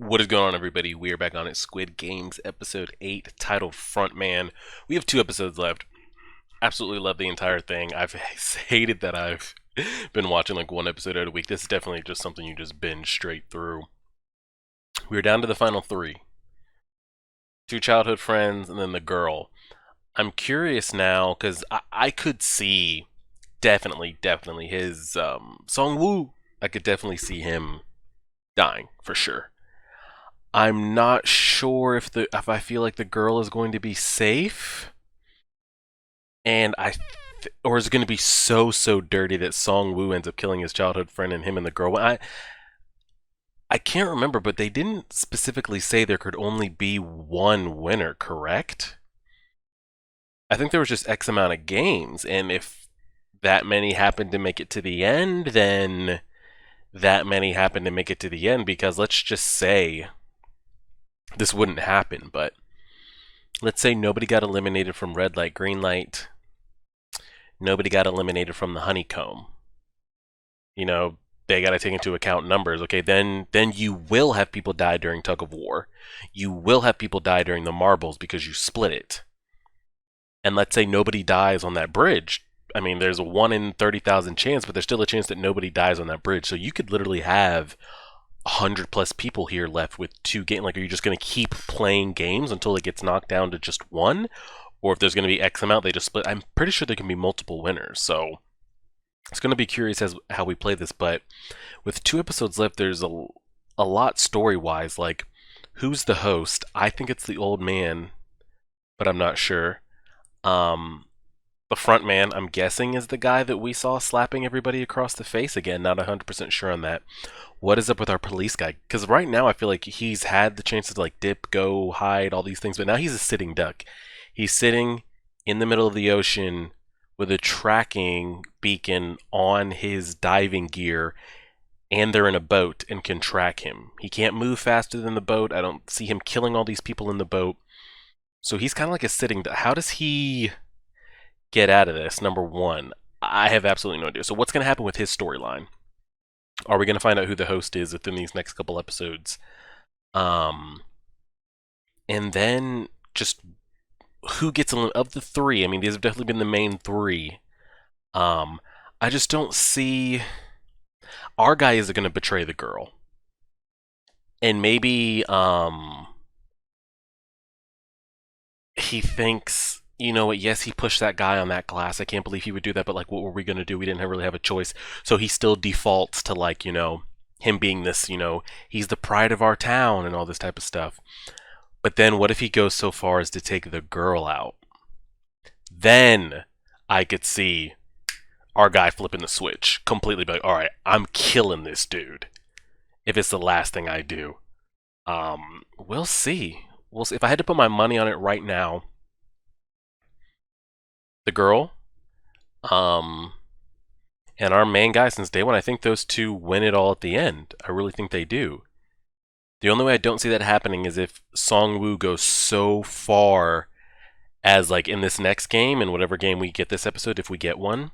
What is going on, everybody? We are back on it. Squid Games episode 8, titled Frontman. We have 2 episodes left. Absolutely love the entire thing. I've hated that I've been watching like 1 episode a week. This is definitely just something you just binge straight through. We're down to the final 3. 2 childhood friends and then the girl. I'm curious now because I could see definitely his Song Woo. I could definitely see him dying for sure. I'm not sure if I feel like the girl is going to be safe, and or is it going to be so dirty that Song Woo ends up killing his childhood friend and him and the girl. I can't remember, but they didn't specifically say there could only be one winner, correct? I think there was just X amount of games, and if that many happened to make it to the end, then that many happened to make it to the end, because let's just say this wouldn't happen, but let's say nobody got eliminated from red light, green light. Nobody got eliminated from the honeycomb. You know, they got to take into account numbers. Okay, then you will have people die during tug of war. You will have people die during the marbles because you split it. And let's say nobody dies on that bridge. I mean, there's a 1 in 30,000 chance, but there's still a chance that nobody dies on that bridge. So you could literally have 100 plus people here left with 2 games. Like, are you just going to keep playing games until it gets knocked down to just 1? Or if there's going to be X amount, they just split. I'm pretty sure there can be multiple winners. So it's going to be curious as how we play this. But with 2 episodes left, there's a lot story-wise. Like, who's the host? I think it's the old man, but I'm not sure. The front man, I'm guessing, is the guy that we saw slapping everybody across the face. Again, not 100% sure on that. What is up with our police guy? Because right now I feel like he's had the chances to like dip, go, hide, all these things, but now he's a sitting duck. He's sitting in the middle of the ocean with a tracking beacon on his diving gear, and they're in a boat and can track him. He can't move faster than the boat. I don't see him killing all these people in the boat. So he's kind of like a sitting duck. How does he get out of this? Number one, I have absolutely no idea. So what's going to happen with his storyline? Are we going to find out who the host is within these next couple episodes? And then just who gets of the 3? I mean, these have definitely been the main 3. I just don't see. Our guy is going to betray the girl, and maybe he thinks, you know what, yes, he pushed that guy on that glass. I can't believe he would do that, but like, what were we going to do? We didn't really have a choice. So he still defaults to, like, you know, him being this, you know, he's the pride of our town and all this type of stuff. But then what if he goes so far as to take the girl out? Then I could see our guy flipping the switch completely, like, all right, I'm killing this dude if it's the last thing I do. We'll see. We'll see. If I had to put my money on it right now, the girl, and our main guy since day one, I think those 2 win it all at the end. I really think they do. The only way I don't see that happening is if Song Woo goes so far as, like, in this next game, in whatever game we get this episode, if we get one,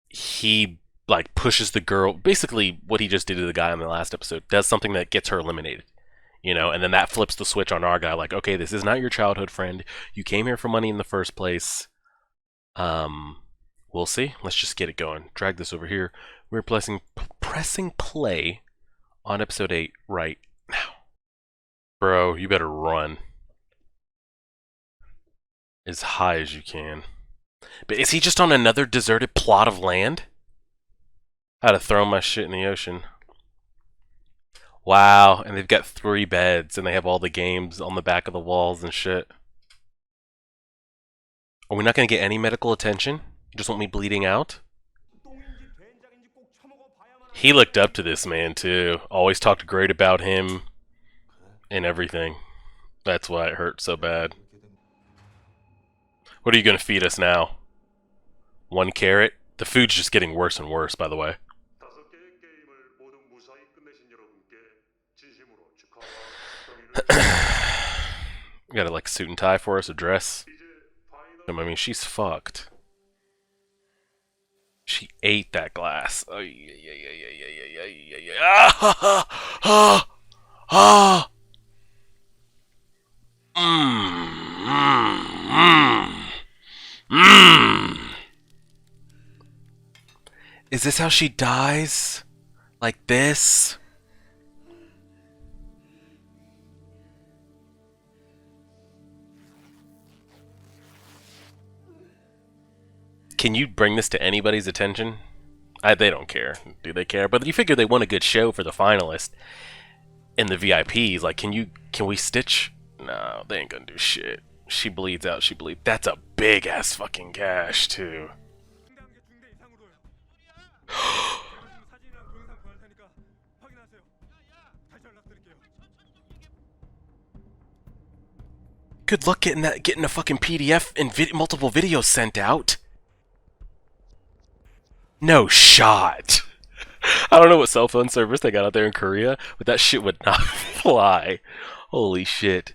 he, like, pushes the girl, basically what he just did to the guy in the last episode, does something that gets her eliminated. You know, and then that flips the switch on our guy, like, okay, this is not your childhood friend. You came here for money in the first place. We'll see. Let's just get it going. Drag this over here. We're pressing play on episode 8 right now. Bro, you better run as high as you can. But is he just on another deserted plot of land? I had to throw my shit in the ocean. Wow, and they've got 3 beds, and they have all the games on the back of the walls and shit. Are we not going to get any medical attention? You just want me bleeding out? He looked up to this man, too. Always talked great about him and everything. That's why it hurt so bad. What are you going to feed us now? 1 carrot? The food's just getting worse and worse, by the way. Got a, like, suit and tie for us, a dress. I mean, she's fucked. She ate that glass. Oh, yeah. Ah! Mmm. Mmm. Mmm. Is this how she dies? Like this? Can you bring this to anybody's attention? They don't care. Do they care? But you figure they want a good show for the finalist and the VIPs. Like, can we stitch? No, they ain't gonna do shit. She bleeds out. She bleeds. That's a big ass fucking gash too. Good luck getting a fucking PDF and multiple videos sent out. No shot. I don't know what cell phone service they got out there in Korea, but that shit would not fly. Holy shit.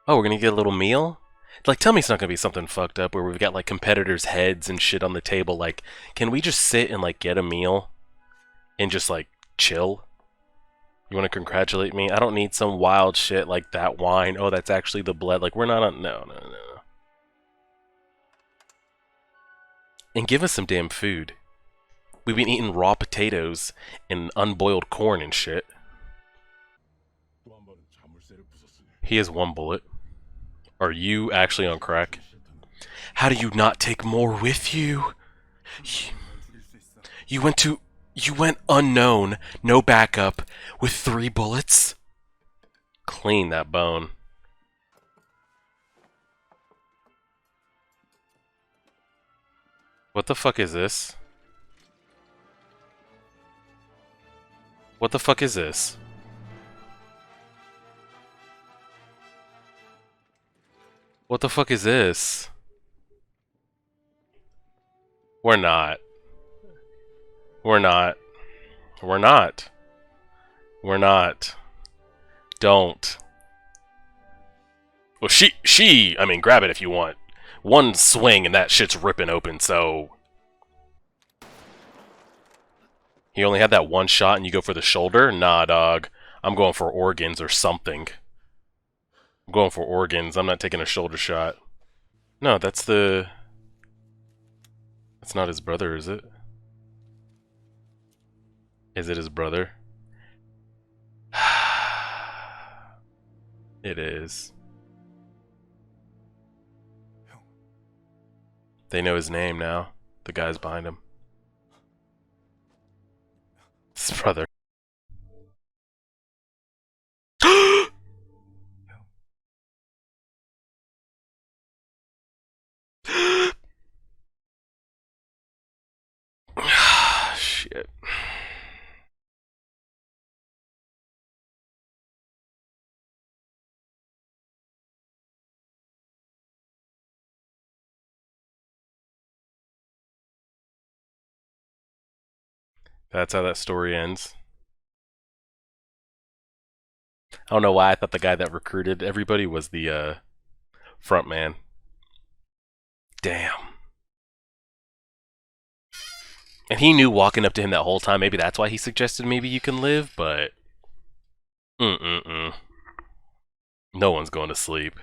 Oh, we're gonna get a little meal? Like, tell me it's not gonna be something fucked up where we've got, like, competitors' heads and shit on the table. Like, can we just sit and, like, get a meal and just, like, chill? You wanna congratulate me? I don't need some wild shit like that wine. Oh, that's actually the blood. Like, we're not on... No, no, no. And give us some damn food. We've been eating raw potatoes and unboiled corn and shit. He has one bullet. Are you actually on crack? How do you not take more with you? You went unknown, no backup, with 3 bullets? Clean that bone. What the fuck is this? What the fuck is this? What the fuck is this? We're not. We're not. We're not. We're not. Don't. Well, I mean, grab it if you want. One swing and that shit's ripping open, so... He only had that one shot and you go for the shoulder? Nah, dog. I'm going for organs or something. I'm going for organs. I'm not taking a shoulder shot. No, that's the... That's not his brother, is it? Is it his brother? It is. They know his name now. The guys behind him. It's his brother. Shit. That's how that story ends. I don't know why I thought the guy that recruited everybody was the front man. Damn. And he knew walking up to him that whole time. Maybe that's why he suggested maybe you can live, but... No one's going to sleep.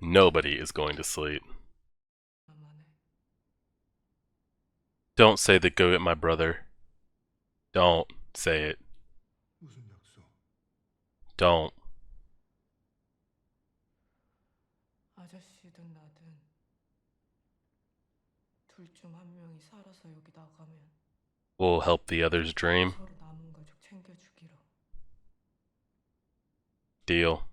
Nobody is going to sleep. Don't say that go get my brother. Don't say it. Don't. We'll help the others dream. Deal.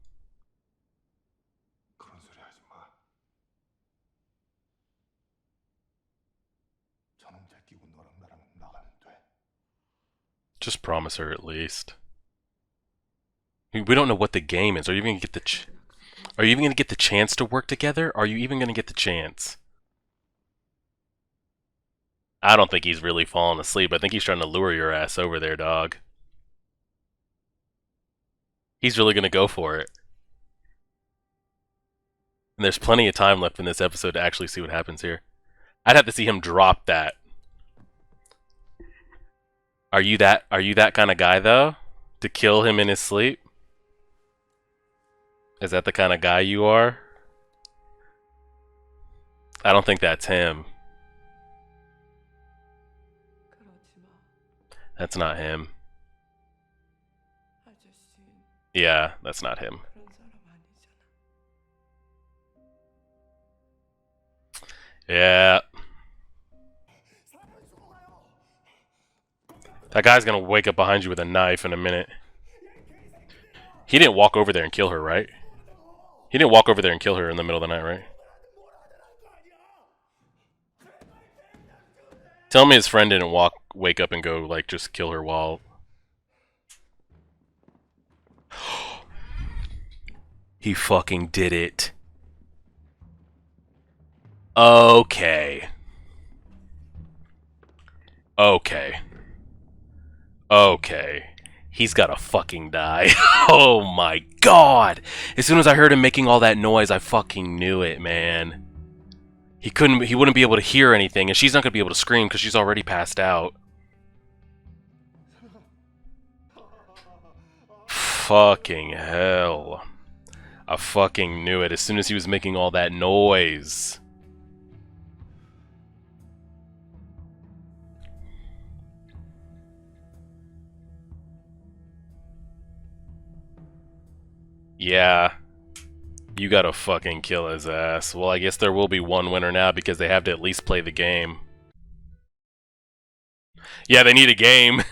Just promise her at least. We don't know what the game is. Are you even gonna get the Are you even gonna get the chance to work together? Are you even gonna get the chance? I don't think he's really falling asleep. I think he's trying to lure your ass over there, dog. He's really gonna go for it. And there's plenty of time left in this episode to actually see what happens here. I'd have to see him drop that. Are you that kind of guy though? To kill him in his sleep? Is that the kind of guy you are? I don't think that's him. That's not him. Yeah, that's not him. Yeah. That guy's gonna wake up behind you with a knife in a minute. He didn't walk over there and kill her, right? He didn't walk over there and kill her in the middle of the night, right? Tell me his friend didn't wake up and go, like, just kill her while... He fucking did it. Okay. Okay. Okay. He's gotta fucking die. Oh my god! As soon as I heard him making all that noise, I fucking knew it, man. He wouldn't be able to hear anything, and she's not gonna be able to scream because she's already passed out. Fucking hell. I fucking knew it as soon as he was making all that noise. Yeah. You gotta fucking kill his ass. Well, I guess there will be one winner now because they have to at least play the game. Yeah, they need a game.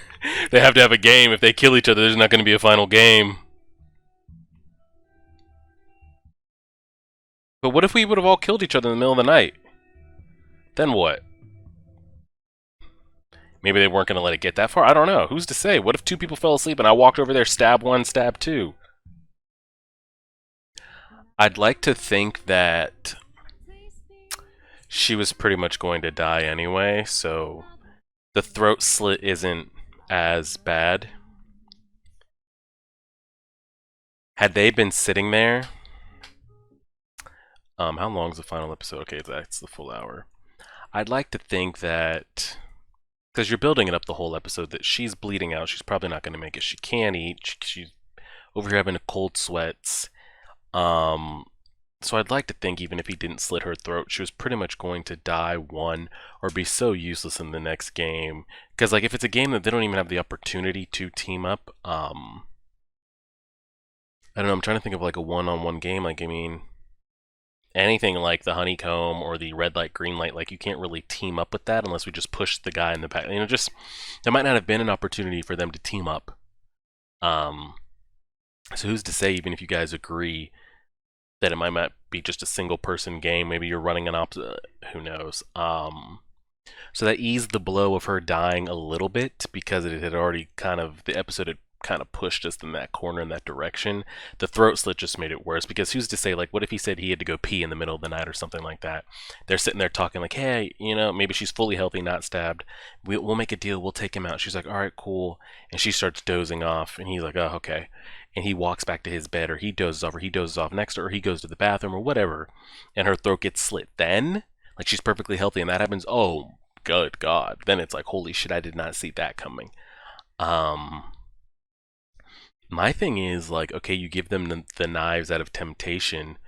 They have to have a game. If they kill each other, there's not gonna be a final game. But what if we would have all killed each other in the middle of the night? Then what? Maybe they weren't gonna let it get that far? I don't know. Who's to say? What if two people fell asleep and I walked over there, stab one, stab two? I'd like to think that she was pretty much going to die anyway, so the throat slit isn't as bad. Had they been sitting there... how long's the final episode? Okay, that's the full hour. I'd like to think that... Because you're building it up the whole episode, that she's bleeding out. She's probably not going to make it. She can't eat. She's over here having a cold sweats. So I'd like to think even if he didn't slit her throat, she was pretty much going to die one or be so useless in the next game. Because like if it's a game that they don't even have the opportunity to team up, I don't know. I'm trying to think of like a one-on-one game. Like I mean, anything like the honeycomb or the red light, green light, like you can't really team up with that unless we just push the guy in the back. You know, just there might not have been an opportunity for them to team up. So who's to say, even if you guys agree that it might not be just a single person game, maybe you're running an opposite, who knows. So that eased the blow of her dying a little bit because it had already kind of, the episode had kind of pushed us in that corner, in that direction. The throat slit just made it worse because who's to say, like, what if he said he had to go pee in the middle of the night or something like that? They're sitting there talking like, hey, you know, maybe she's fully healthy, not stabbed. We'll make a deal. We'll take him out. She's like, all right, cool. And she starts dozing off and he's like, oh, okay. And he walks back to his bed, or he dozes off next to her, or he goes to the bathroom or whatever, and her throat gets slit. Then, like, she's perfectly healthy and that happens, oh, good God. Then it's like, holy shit, I did not see that coming. My thing is, like, okay, you give them the knives out of temptation.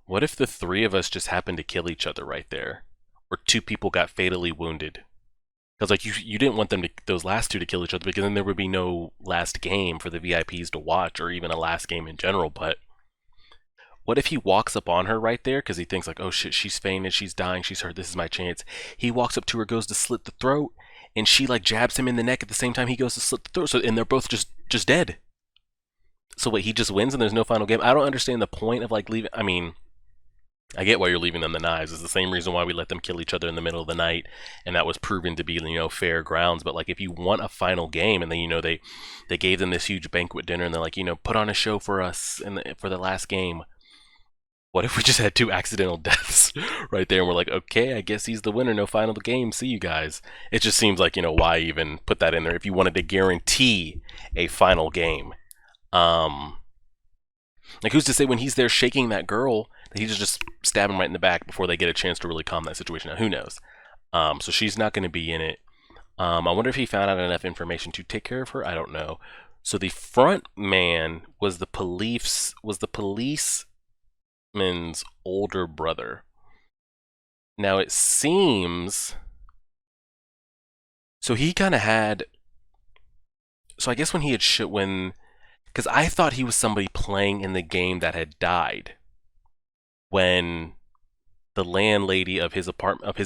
What if the three of us just happened to kill each other right there? Or two people got fatally wounded? Because, like, you didn't want them to, those last two to kill each other, because then there would be no last game for the VIPs to watch, or even a last game in general. But what if he walks up on her right there, because he thinks, like, oh shit, she's fainted, she's dying, she's hurt, this is my chance. He walks up to her, goes to slit the throat, and she, like, jabs him in the neck at the same time he goes to slit the throat. So, and they're both just dead. So what, he just wins and there's no final game? I don't understand the point of, like, leaving. I mean, I get why you're leaving them the knives. It's the same reason why we let them kill each other in the middle of the night, and that was proven to be, you know, fair grounds. But, like, if you want a final game, and then, you know, they gave them this huge banquet dinner, and they're like, you know, put on a show for us for the last game. What if we just had two accidental deaths right there, and we're like, okay, I guess he's the winner, no final game, see you guys. It just seems like, you know, why even put that in there if you wanted to guarantee a final game? Like, who's to say when he's there shaking that girl that he just stab him right in the back before they get a chance to really calm that situation down? Who knows? So she's not going to be in it. I wonder if he found out enough information to take care of her. I don't know. So the front man was the policeman's older brother. Now it seems so he kind of had. So I guess when he had because I thought he was somebody playing in the game that had died when the landlady of his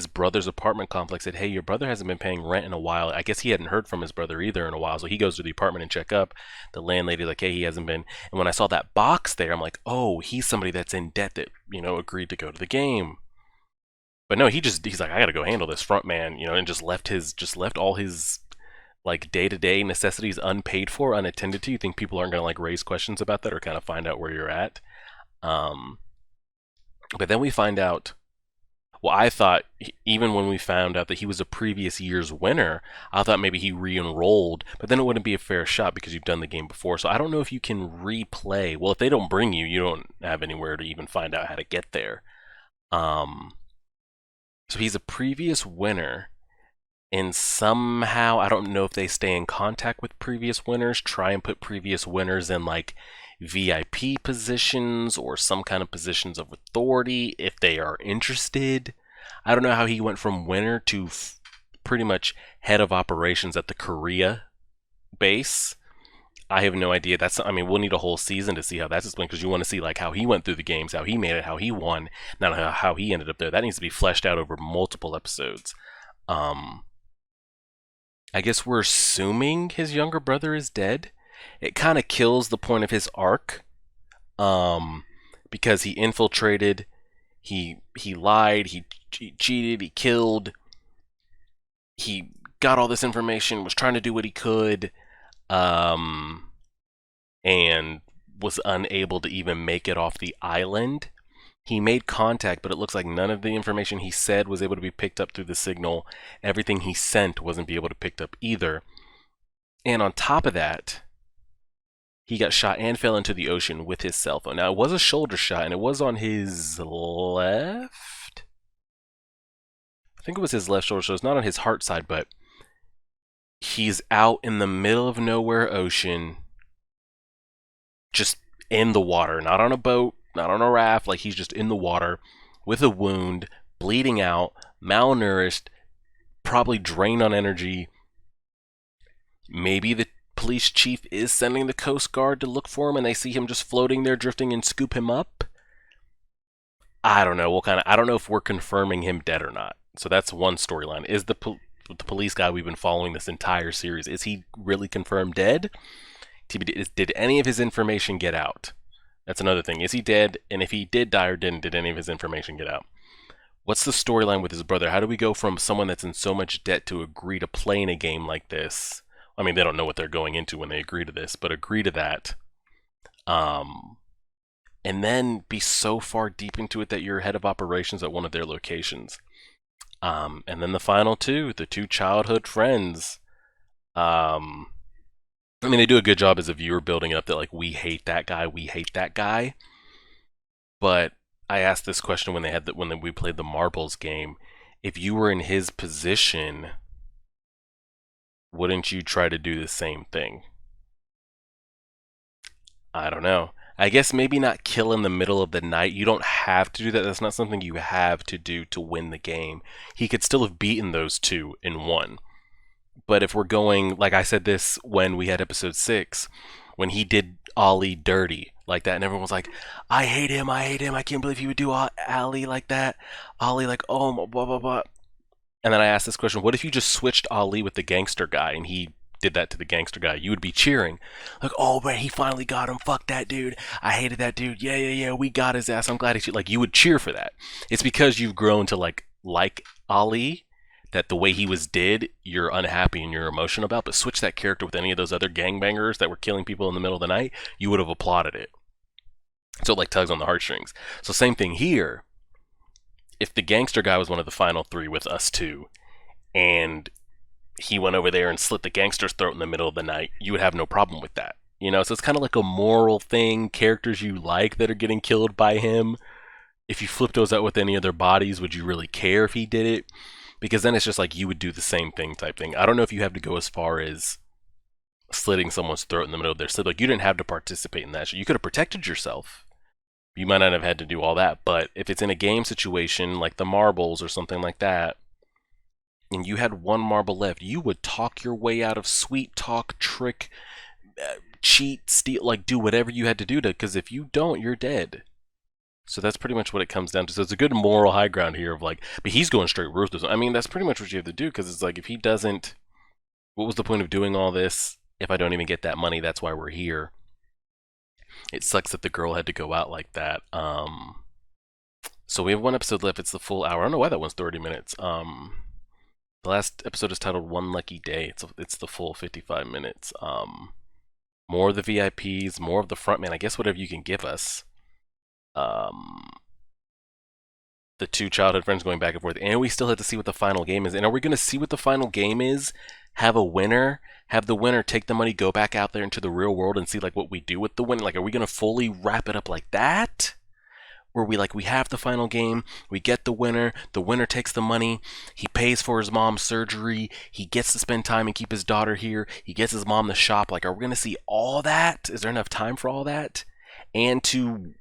brother's apartment complex said, "Hey, your brother hasn't been paying rent in a while." I guess he hadn't heard from his brother either in a while, so he goes to the apartment and check up. The landlady like, "Hey, he hasn't been." And when I saw that box there, I'm like, "Oh, he's somebody that's in debt that agreed to go to the game." But no, he's like, "I got to go handle this front man," and just left all his like day-to-day necessities unpaid for, unattended to. You think people aren't gonna like raise questions about that or kind of find out where you're at? Um, but then we find out. Well, I thought even when we found out that he was a previous year's winner, I thought maybe he re-enrolled, but then it wouldn't be a fair shot because you've done the game before. So I don't know if you can replay. Well, if they don't bring you, you don't have anywhere to even find out how to get there. Um, so he's a previous winner, and somehow I don't know if they stay in contact with previous winners, try and put previous winners in like VIP positions or some kind of positions of authority if they are interested. I don't know how he went from winner to pretty much head of operations at the Korea base. I have no idea. We'll need a whole season to see how that's explained because you want to see like how he went through the games, how he made it, how he won, not how he ended up there. That needs to be fleshed out over multiple episodes. I guess we're assuming his younger brother is dead. It kind of kills the point of his arc, because he infiltrated, he lied, he cheated, he killed, he got all this information, was trying to do what he could, and was unable to even make it off the island. He made contact, but it looks like none of the information he said was able to be picked up through the signal. Everything he sent wasn't able to be picked up either. And on top of that, he got shot and fell into the ocean with his cell phone. Now, it was a shoulder shot, and it was on his left? I think it was his left shoulder, so it's not on his heart side, but he's out in the middle of nowhere ocean, just in the water, not on a boat, not on a raft, like he's just in the water with a wound, bleeding out, malnourished, probably drained on energy. Maybe the police chief is sending the Coast Guard to look for him and they see him just floating there drifting and scoop him up. I don't know. I don't know if we're confirming him dead or not. So that's one storyline. Is the police guy we've been following this entire series, is he really confirmed dead? Did any of his information get out? That's another thing. Is he dead? And if he did die or didn't, did any of his information get out? What's the storyline with his brother? How do we go from someone that's in so much debt to agree to play in a game like this? I mean, they don't know what they're going into when they agree to this, but agree to that. And then be so far deep into it that you're head of operations at one of their locations. And then the final two, the two childhood friends. They do a good job as a viewer building up that, like, we hate that guy. But I asked this question when we played the marbles game. If you were in his position, wouldn't you try to do the same thing? I don't know. I guess maybe not kill in the middle of the night. You don't have to do that. That's not something you have to do to win the game. He could still have beaten those two in one. But if we're going, like I said this when we had episode 6, when he did Ollie dirty like that, and everyone was like, I hate him, I can't believe he would do Ollie like that. Ollie like, oh, blah, blah, blah. And then I asked this question, what if you just switched Ollie with the gangster guy and he did that to the gangster guy? You would be cheering. Like, oh, man, he finally got him. Fuck that dude. I hated that dude. Yeah, we got his ass. I'm glad he... Like, you would cheer for that. It's because you've grown to, like Ollie, that the way he was did, you're unhappy and you're emotional about. But switch that character with any of those other gangbangers that were killing people in the middle of the night, you would have applauded it. So it, like, tugs on the heartstrings. So same thing here. If the gangster guy was one of the final 3 with us 2, and he went over there and slit the gangster's throat in the middle of the night, you would have no problem with that. So it's kind of like a moral thing. Characters you like that are getting killed by him, if you flip those out with any other bodies, would you really care if he did it? Because then it's just like you would do the same thing type thing. I don't know if you have to go as far as slitting someone's throat in the middle of their sleep. Like, you didn't have to participate in that shit. You could have protected yourself. You might not have had to do all that, but if it's in a game situation like the marbles or something like that, and you had one marble left, you would talk your way out of sweet talk, trick, cheat, steal, like do whatever you had to do to, because if you don't, you're dead. So that's pretty much what it comes down to. So it's a good moral high ground here of like, but he's going straight ruthless. I mean, that's pretty much what you have to do, because it's like, if he doesn't, what was the point of doing all this if I don't even get that money? That's why we're here. It sucks that the girl had to go out like that. So we have one episode left. It's the full hour. I don't know why that one's 30 minutes. The last episode is titled One Lucky Day. It's the full 55 minutes. More of the VIPs, more of the frontman. I guess whatever you can give us. The two childhood friends going back and forth, and we still have to see what the final game is. And are we going to see what the final game is? Have a winner? Have the winner take the money, go back out there into the real world, and see like what we do with the win? Like, are we going to fully wrap it up like that? Where we have the final game, we get the winner takes the money, he pays for his mom's surgery, he gets to spend time and keep his daughter here, he gets his mom the shop. Like, are we going to see all that? Is there enough time for all that? And to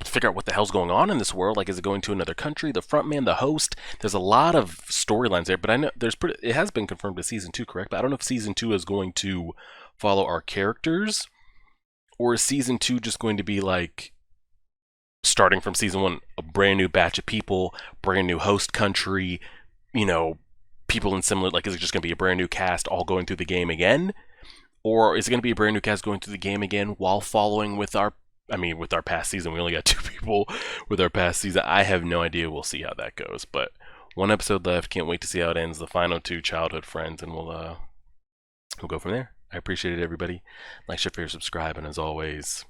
figure out what the hell's going on in this world. Like, is it going to another country? The front man, the host. There's a lot of storylines there, but I know it has been confirmed to season 2, correct? But I don't know if season 2 is going to follow our characters, or is season 2 just going to be like starting from season 1, a brand new batch of people, brand new host country, people in similar, like, is it just going to be a brand new cast all going through the game again? Or is it going to be a brand new cast going through the game again while following with our past season? We only got 2 people with our past season. I have no idea. We'll see how that goes. But one episode left. Can't wait to see how it ends. The final 2 childhood friends, and we'll go from there. I appreciate it, everybody. Like, share, favorite, subscribe, and as always,